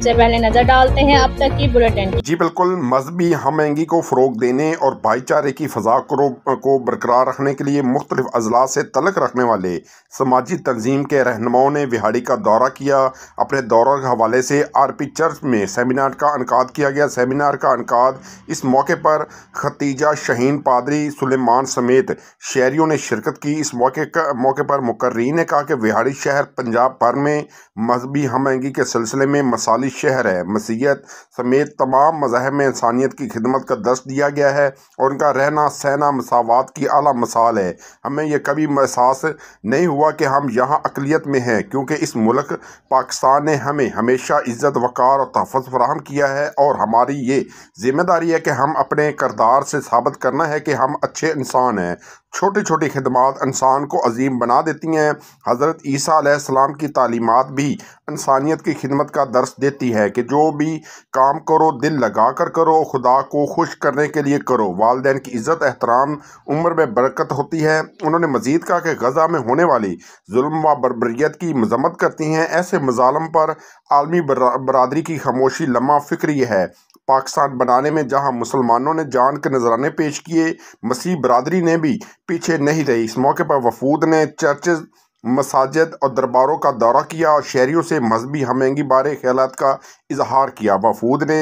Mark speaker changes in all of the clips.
Speaker 1: سے پہلے نظر ڈالتے ہیں اب تک کی بلیٹن۔
Speaker 2: جی بالکل، مذہبی ہم آہنگی کو فروغ دینے اور بھائی چارے کی فضا کو برقرار رکھنے کے لیے مختلف اضلاع سے تعلق رکھنے والے سماجی تنظیم کے رہنماؤں نے وہاڑی کا دورہ کیا۔ اپنے دورہ کے حوالے سے آر پی چرچ میں سیمینار کا انعقاد کیا گیا۔ سیمینار کا انعقاد اس موقع پر ختیجہ شہین پادری سلیمان سمیت شہریوں نے شرکت کی۔ اس موقع پر مقررین نے کہا کہ وہاڑی شہر پنجاب بھر میں مذہبی ہم آہنگی کے سلسلے میں مثالی شہر ہے۔ مسیحیت سمیت تمام مذاہب میں انسانیت کی خدمت کا درس دیا گیا ہے اور ان کا رہنا سہنا مساوات کی اعلیٰ مثال ہے۔ ہمیں یہ کبھی احساس نہیں ہوا کہ ہم یہاں اقلیت میں ہیں، کیونکہ اس ملک پاکستان نے ہمیں ہمیشہ عزت وقار اور تحفظ فراہم کیا ہے، اور ہماری یہ ذمہ داری ہے کہ ہم اپنے کردار سے ثابت کرنا ہے کہ ہم اچھے انسان ہیں۔ چھوٹی چھوٹی خدمات انسان کو عظیم بنا دیتی ہیں۔ حضرت عیسیٰ علیہ السلام کی تعلیمات بھی انسانیت کی خدمت کا درس دیتی ہے کہ جو بھی کام کرو دل لگا کر کرو، خدا کو خوش کرنے کے لیے کرو۔ والدین کی عزت احترام عمر میں برکت ہوتی ہے۔ انہوں نے مزید کہا کہ غزہ میں ہونے والی ظلم و بربریت کی مذمت کرتی ہیں۔ ایسے مظالم پر عالمی برادری کی خاموشی لمحہ فکری ہے۔ پاکستان بنانے میں جہاں مسلمانوں نے جان کے نذرانے پیش کیے، مسیحی برادری نے بھی پیچھے نہیں رہی۔ اس موقع پر وفود نے چرچز، مساجد اور درباروں کا دورہ کیا اور شہریوں سے مذہبی ہم آہنگی بارے خیالات کا اظہار کیا۔ وفود نے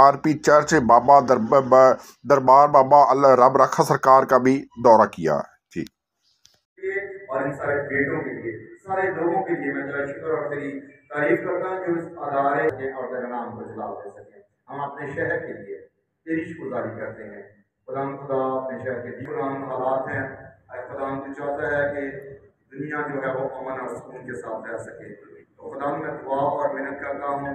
Speaker 2: آر پی چرچ، بابا دربار بابا اللہ رب رکھا سرکار کا بھی دورہ کیا۔ جی
Speaker 3: اور ان سارے بیٹوں کے لیے، سارے لوگوں کے لیے میں تیرا شکر اور تیری تعریف کرتا ہوں جو اس ادارے کے اور تیرے نام کو جلال دے سکیں۔ ہم اپنے شہر کے لیے تیری شکرگزاری کرتے ہیں۔ خدا اپنے شہر کے قرآن حالات ہیں، خدا تو چاہتا ہے کہ دنیا جو ہے وہ امن اور سکون کے ساتھ رہ سکے۔ تو خدا میں دعا اور محنت کرتا ہوں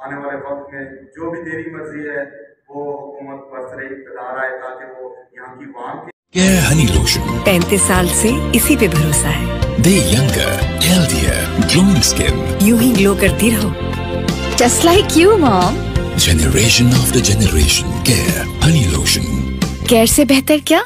Speaker 3: آنے والے وقت میں جو بھی تیری مرضی ہے وہ حکومت پر سر اقتدار آئے تاکہ وہ یہاں کی عوام کی
Speaker 4: کیئر ہنی لوشن
Speaker 5: 35 سال سے اسی پہ بھروسہ ہے۔
Speaker 4: دے ینگر، ہیلدیئر، گلوئنگ اسکن،
Speaker 5: یوں ہی گلو کرتی رہو، جسٹ لائک یو مام۔
Speaker 4: Generation after generation, care honey lotion.
Speaker 5: Care سے بہتر کیا؟